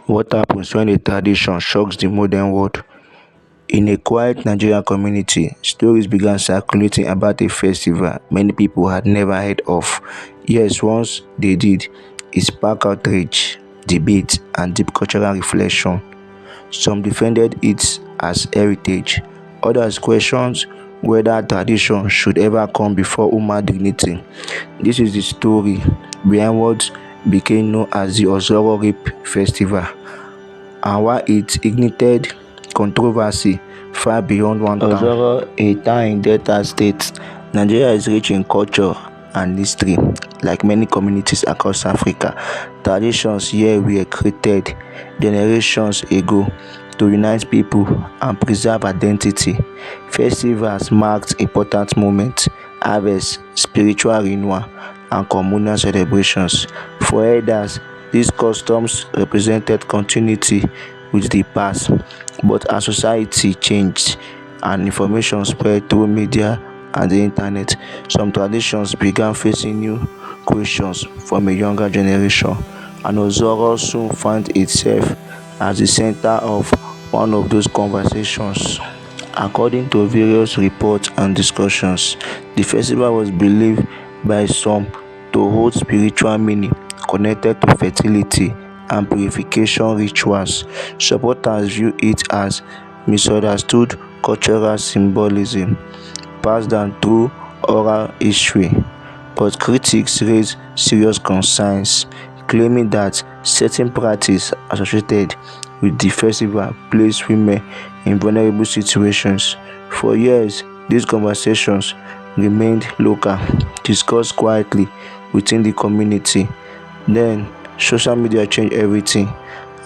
What happens when a tradition shocks the modern world? In a quiet Nigerian community, stories began circulating about a festival many people had never heard of. Yes, once they did, it sparked outrage, debate, and deep cultural reflection. Some defended it as heritage, others questioned whether tradition should ever come before human dignity. This is the story behind what became known as the Ozoro Rape Festival, and why it ignited controversy far beyond one town. Ozoro, a town in Delta State, Nigeria is rich in culture and history. Like many communities across Africa, traditions here were created generations ago to unite people and preserve identity. Festivals marked important moments, harvest, spiritual renewal, and communal celebrations. For elders, these customs represented continuity with the past, but as society changed and information spread through media and the internet, some traditions began facing new questions from a younger generation, and Ozoro soon found itself as the center of one of those conversations. According to various reports and discussions, the festival was believed by some to hold spiritual meaning connected to fertility and purification rituals. Supporters view it as misunderstood cultural symbolism passed down through oral history, but critics raise serious concerns, claiming that certain practices associated with the festival place women in vulnerable situations. For years, these conversations remained local, discussed quietly within the community. Then, social media changed everything.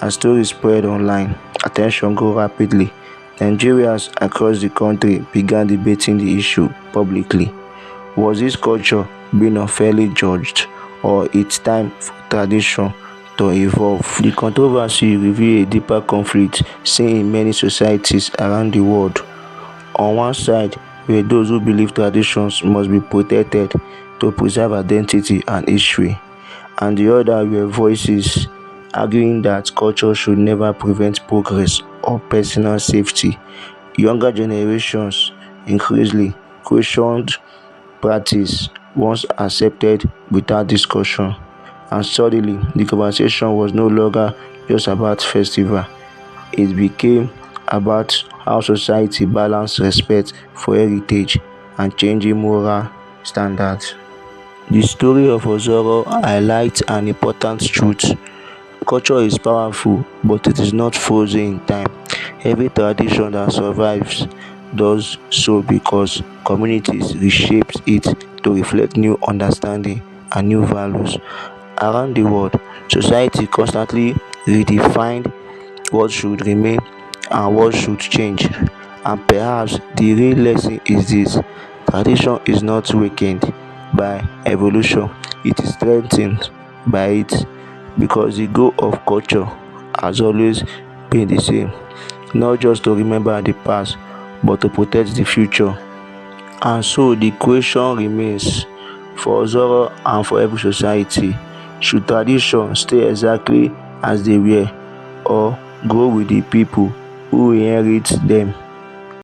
As stories spread online, attention grew rapidly. Nigerians across the country began debating the issue publicly. Was this culture being unfairly judged, or it's time for tradition to evolve? The controversy revealed a deeper conflict seen in many societies around the world. On one side were those who believe traditions must be protected to preserve identity and history, and the other were voices arguing that culture should never prevent progress or personal safety. Younger generations increasingly questioned practice once accepted without discussion, and suddenly the conversation was no longer just about festival. It became about how society balanced respect for heritage and changing moral standards. The story of Ozoro highlights an important truth. Culture is powerful, but it is not frozen in time. Every tradition that survives does so because communities reshape it to reflect new understanding and new values. Around the world, society constantly redefined what should remain and what should change. And perhaps the real lesson is this: tradition is not weakened by evolution, it is strengthened by it, because the goal of culture has always been the same, not just to remember the past, but to protect the future. And so the question remains, for Ozoro and for every society: should tradition stay exactly as they were, or grow with the people who inherit them?